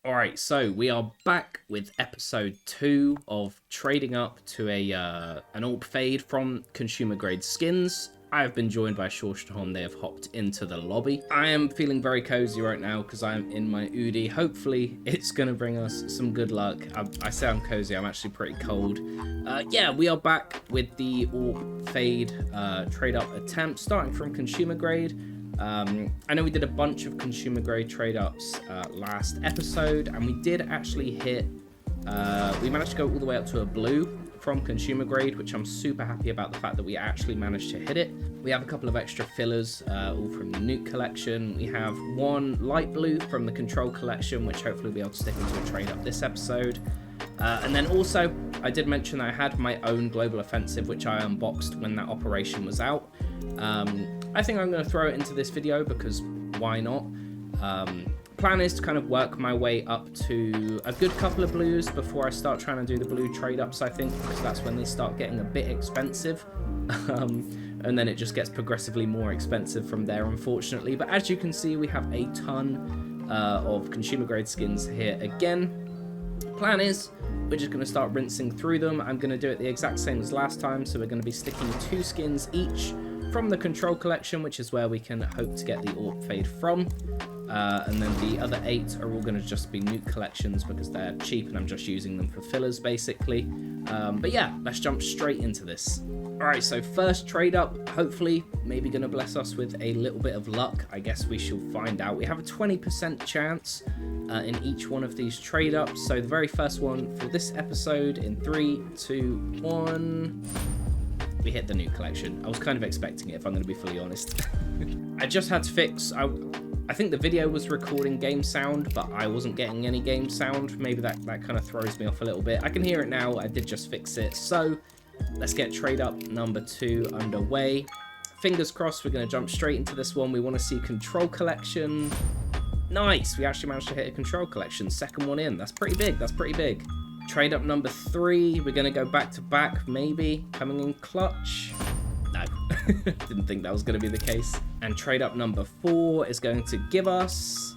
Alright, so we are back with episode 2 of trading up to an AWP fade from consumer grade skins. I have been joined by Shorston. They have hopped into the lobby. I am feeling very cozy right now because I am in my Udi. Hopefully it's going to bring us some good luck. I say I'm cozy, I'm actually pretty cold. Yeah, we are back with the AWP fade trade up attempt starting from consumer grade. I know we did a bunch of consumer grade trade ups last episode, and we did actually hit, we managed to go all the way up to a blue from consumer grade, which I'm super happy about the fact that we actually managed to hit it. We have a couple of extra fillers, all from the nuke collection. We have one light blue from the control collection, which hopefully we'll be able to stick into a trade up this episode. And then also, I did mention that I had my own global offensive, which I unboxed when that operation was out. I think I'm going to throw it into this video because why not? Plan is to kind of work my way up to a good couple of blues before I start trying to do the blue trade ups, I think, because that's when they start getting a bit expensive. And then it just gets progressively more expensive from there, unfortunately. But as you can see, we have a ton of consumer grade skins here again. Plan is we're just going to start rinsing through them. I'm going to do it the exact same as last time, so we're going to be sticking 2 skins each from the control collection, which is where we can hope to get the AWP fade from. And then the other 8 are all going to just be nuke collections because they're cheap and I'm just using them for fillers basically. But yeah, let's jump straight into this. Alright, so first trade up, hopefully maybe going to bless us with a little bit of luck. I guess we shall find out. We have a 20% chance in each one of these trade ups. So the very first one for this episode in 3, 2, 1... we hit the nuke collection. I was kind of expecting it, if I'm going to be fully honest. I just had to fix... I think the video was recording game sound, but I wasn't getting any game sound. Maybe that kind of throws me off a little bit. I can hear it now. I did just fix it. So let's get trade up number 2 underway. Fingers crossed we're going to jump straight into this one. We want to see control collection. Nice. We actually managed to hit a control collection. Second one in. That's pretty big. That's pretty big. Trade up number 3. We're going to go back to back, maybe. Coming in clutch. No. Didn't think that was going to be the case. And trade up number 4 is going to give us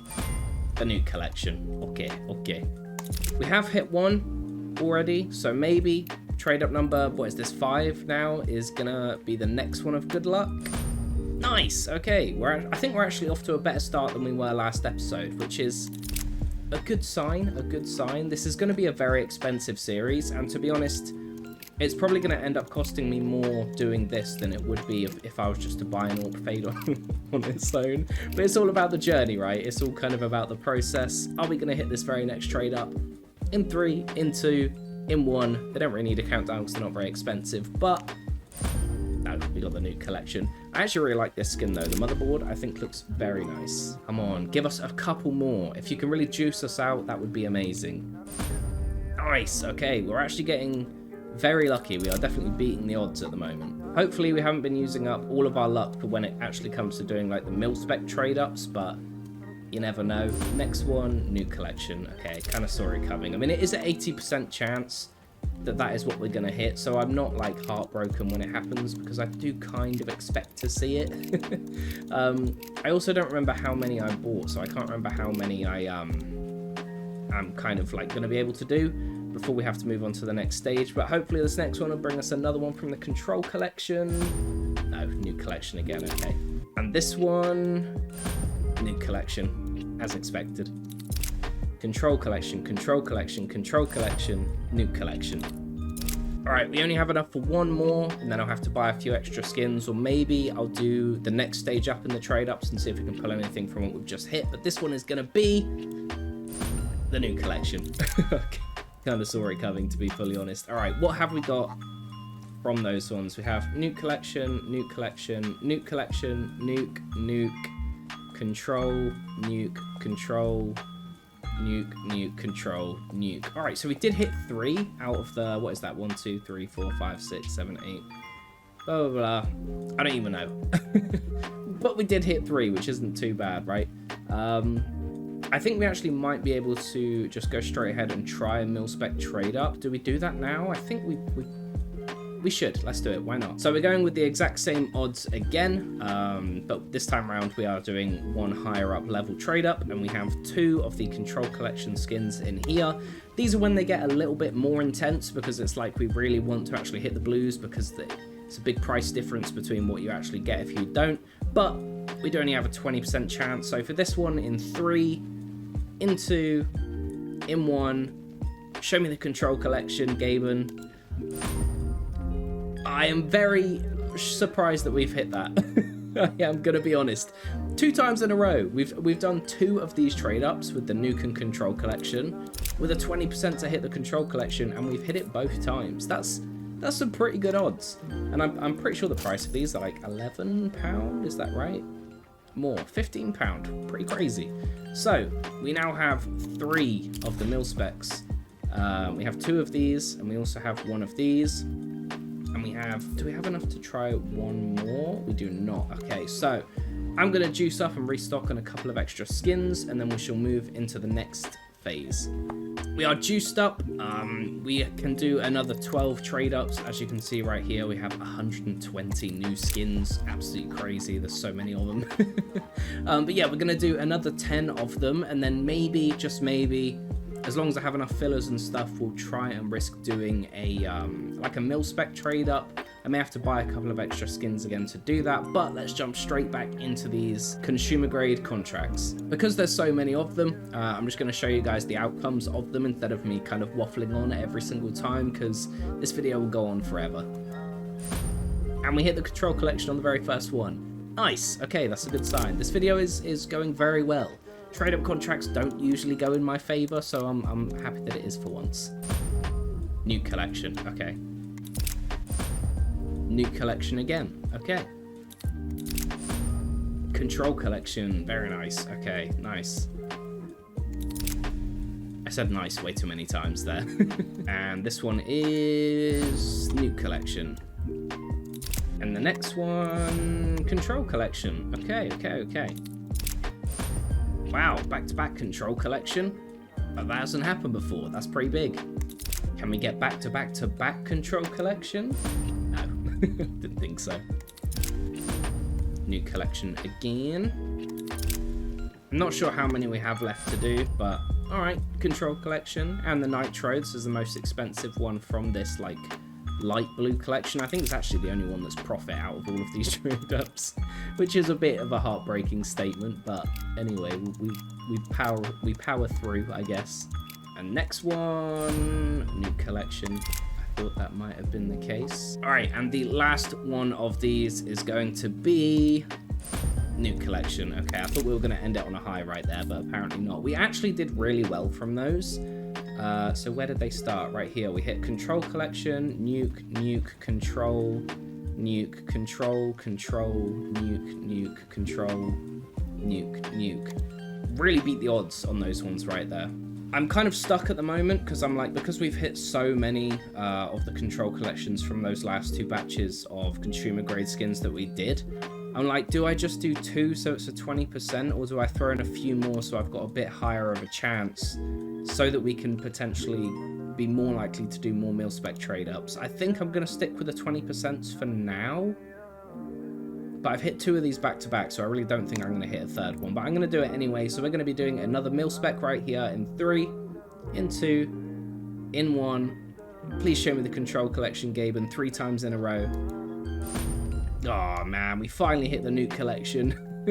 the nuke collection. Okay. We have hit 1 already, so maybe trade up number, what is this, 5 now, is going to be the next one of good luck. Nice. Okay. I think we're actually off to a better start than we were last episode, which is a good sign, This is going to be a very expensive series, and to be honest, it's probably going to end up costing me more doing this than it would be if I was just to buy an AWP fade on its own. But it's all about the journey, right? It's all kind of about the process. Are we going to hit this very next trade up? In 3, in 2, in 1. They don't really need a countdown because they're not very expensive, but no, we got the nuke collection. I actually really like this skin though. The motherboard I think looks very nice. Come on, give us a couple more. If you can really juice us out, that would be amazing. Nice. Okay, we're actually getting very lucky. We are definitely beating the odds at the moment. Hopefully we haven't been using up all of our luck for when it actually comes to doing like the milspec trade ups, but you never know. Next one, nuke collection. Okay, kind of saw it coming. I mean, it is an 80% chance that is what we're going to hit, so I'm not like heartbroken when it happens because I do kind of expect to see it. I also don't remember how many I bought, so I can't remember how many I'm kind of like going to be able to do before we have to move on to the next stage. But hopefully this next one will bring us another one from the control collection. No, nuke collection again. Okay, and this one, nuke collection as expected. Control collection, control collection, control collection, nuke collection. Alright, we only have enough for one more, and then I'll have to buy a few extra skins, or maybe I'll do the next stage up in the trade-ups and see if we can pull anything from what we've just hit. But this one is going to be the nuke collection. Okay. Kind of saw it coming, to be fully honest. Alright, what have we got from those ones? We have nuke collection, nuke collection, nuke collection, nuke, control, nuke, control, nuke, control, nuke. Alright, so we did hit 3 out of the, what is that? 1, 2, 3, 4, 5, 6, 7, 8. Blah, blah, blah. I don't even know. But we did hit 3, which isn't too bad, right? I think we actually might be able to just go straight ahead and try a milspec trade up. Do we do that now? I think we we should. Let's do it. Why not? So we're going with the exact same odds again, but this time around we are doing one higher up level trade up, and we have 2 of the Control Collection skins in here. These are when they get a little bit more intense, because it's like we really want to actually hit the blues, because it's a big price difference between what you actually get if you don't. But we'd only have a 20% chance. So for this one, in 3, in 2, in 1, show me the Control Collection, Gaben. I am very surprised that we've hit that. I'm gonna be honest. 2 times in a row. We've done 2 of these trade ups with the Nuke and Control Collection with a 20% to hit the Control Collection, and we've hit it both times. That's some pretty good odds. And I'm pretty sure the price of these are like £11. Is that right? More, £15. Pretty crazy. So we now have 3 of the milspecs. We have 2 of these, and we also have 1 of these. And we have, do we have enough to try 1 more? We do not. Okay, so I'm going to juice up and restock on a couple of extra skins, and then we shall move into the next phase. We are juiced up. We can do another 12 trade ups. As you can see right here, we have 120 new skins. Absolutely crazy. There's so many of them. But yeah, we're going to do another 10 of them, and then maybe, just maybe, as long as I have enough fillers and stuff, we'll try and risk doing a like a milspec trade up. I may have to buy a couple of extra skins again to do that, but let's jump straight back into these consumer grade contracts. Because there's so many of them, I'm just going to show you guys the outcomes of them instead of me kind of waffling on every single time, because this video will go on forever. And we hit the Control Collection on the very first one. Nice. Okay, that's a good sign. This video is going very well. Trade up contracts don't usually go in my favor, so I'm happy that it is for once. Nuke Collection. Okay. Nuke Collection again. Okay. Control Collection. Very nice. Okay, nice. I said nice way too many times there. And this one is Nuke Collection. And the next one, Control Collection. Okay, okay, okay. Wow, back-to-back Control Collection. That hasn't happened before. That's pretty big. Can we get back-to-back-to-back Control Collection? No, didn't think so. New collection again. I'm not sure how many we have left to do, but alright, Control Collection. And the Nitro. This is the most expensive one from this, like, light blue collection. I think it's actually the only one that's profit out of all of these trade-ups, which is a bit of a heartbreaking statement, but anyway, we power through, I guess. And next one, new collection. I thought that might have been the case. All right, and the last one of these is going to be new collection. Okay, I thought we were going to end it on a high right there, but apparently not. We actually did really well from those. So where did they start? Right here. We hit Control Collection, Nuke, Nuke, Control, Nuke, Control, Control, Nuke, Nuke, Control, Nuke, Nuke. Really beat the odds on those ones right there. I'm kind of stuck at the moment because I'm like, because we've hit so many of the Control Collections from those last 2 batches of consumer grade skins that we did. I'm like, do I just do 2 so it's a 20%, or do I throw in a few more so I've got a bit higher of a chance so that we can potentially be more likely to do more milspec trade-ups? I think I'm going to stick with the 20% for now, but I've hit 2 of these back-to-back, so I really don't think I'm going to hit a 3rd one, but I'm going to do it anyway. So we're going to be doing another milspec right here in 3, in 2, in 1. Please show me the Control Collection, Gaben, 3 times in a row. Oh man, we finally hit the Nuke Collection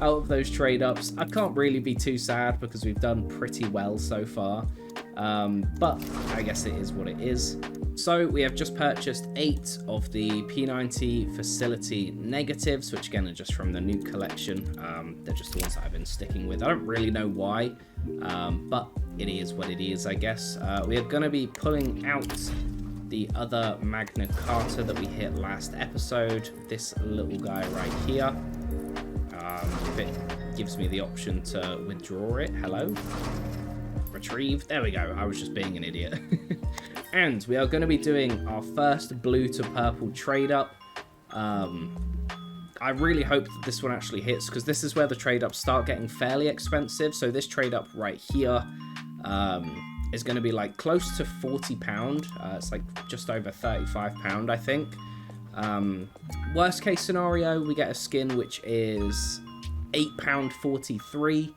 out of those trade-ups. I can't really be too sad because we've done pretty well so far, but I guess it is what it is. So we have just purchased 8 of the P90 facility negatives, which again are just from the Nuke Collection. They're just the ones that I've been sticking with. I don't really know why, but it is what it is, I guess. We are going to be pulling out the other Magna Carta that we hit last episode, this little guy right here. If it gives me the option to withdraw it, hello, retrieve, there we go, I was just being an idiot. And we are going to be doing our first blue to purple trade up. I really hope that this one actually hits, because this is where the trade ups start getting fairly expensive. So this trade up right here, is going to be like close to £40. It's like just over £35, I think. Worst case scenario, we get a skin which is £8.43.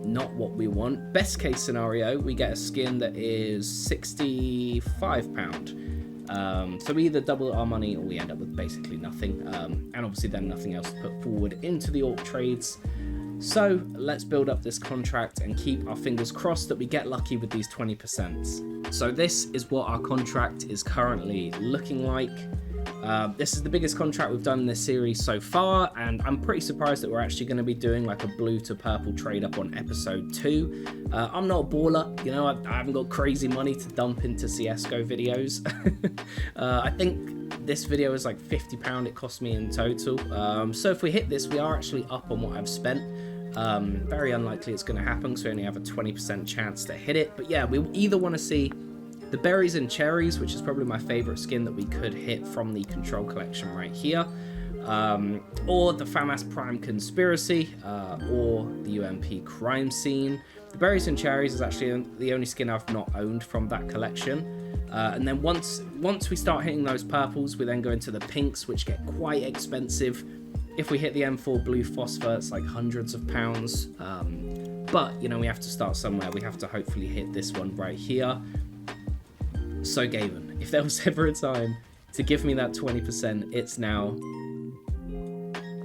Not what we want. Best case scenario, we get a skin that is £65. So we either double our money or we end up with basically nothing. And obviously then nothing else to put forward into the AWP trades. So let's build up this contract and keep our fingers crossed that we get lucky with these 20%. So this is what our contract is currently looking like. This is the biggest contract we've done in this series so far, and I'm pretty surprised that we're actually going to be doing like a blue to purple trade up on episode 2. I'm not a baller, you know, I haven't got crazy money to dump into CSGO videos. I think this video is like £50 it cost me in total. So if we hit this, we are actually up on what I've spent. Very unlikely it's going to happen, because we only have a 20% chance to hit it. But yeah, we either want to see the berries and cherries, which is probably my favorite skin that we could hit from the control collection right here, or the FAMAS Prime Conspiracy, or the UMP Crime Scene. The berries and cherries is actually the only skin I've not owned from that collection. And then once we start hitting those purples, we then go into the pinks, which get quite expensive. If we hit the M4 Blue Phosphor, it's like hundreds of pounds. But, you know, we have to start somewhere. We have to hopefully hit this one right here. So Gavin, if there was ever a time to give me that 20%, it's now.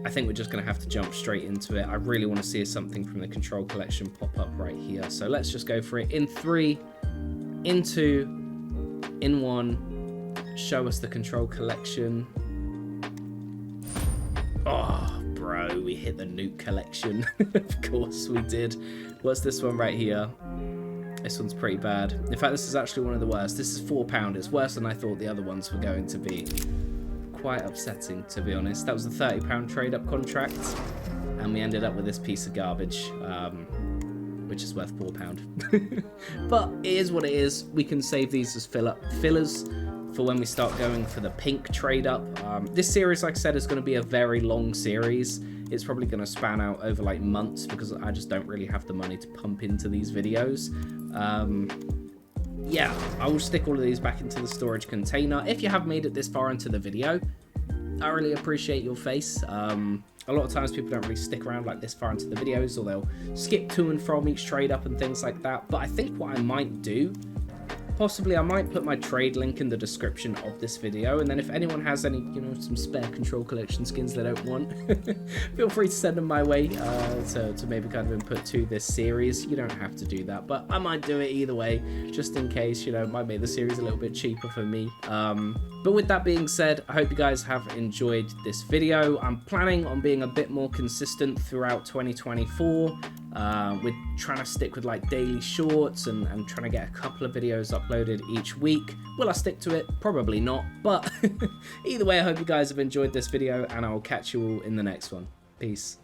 I think we're just going to have to jump straight into it. I really want to see something from the control collection pop up right here. So let's just go for it. In 3, in 2, in 1. Show us the control collection. Oh, bro, we hit the nuke collection. Of course we did. What's this one right here? This one's pretty bad. In fact, this is actually one of the worst. This is £4. It's worse than I thought the other ones were going to be. Quite upsetting, to be honest. That was a £30 trade-up contract, and we ended up with this piece of garbage, which is worth £4. But it is what it is. We can save these as fillers for when we start going for the pink trade-up. This series, like I said, is going to be a very long series. It's probably going to span out over like months, because I just don't really have the money to pump into these videos. Yeah, I will stick all of these back into the storage container. If you have made it this far into the video, I really appreciate your face. A lot of times people don't really stick around like this far into the videos, or they'll skip to and from each trade up and things like that. But I think what I might do, possibly I might put my trade link in the description of this video, and then if anyone has any, you know, some spare control collection skins they don't want, feel free to send them my way to maybe kind of input to this series. You don't have to do that, but I might do it either way, just in case, you know, it might make the series a little bit cheaper for me. But with that being said, I hope you guys have enjoyed this video. I'm planning on being a bit more consistent throughout 2024. We're trying to stick with like daily shorts and trying to get a couple of videos uploaded each week. Will I stick to it? Probably not, but either way, I hope you guys have enjoyed this video, and I will catch you all in the next one. Peace.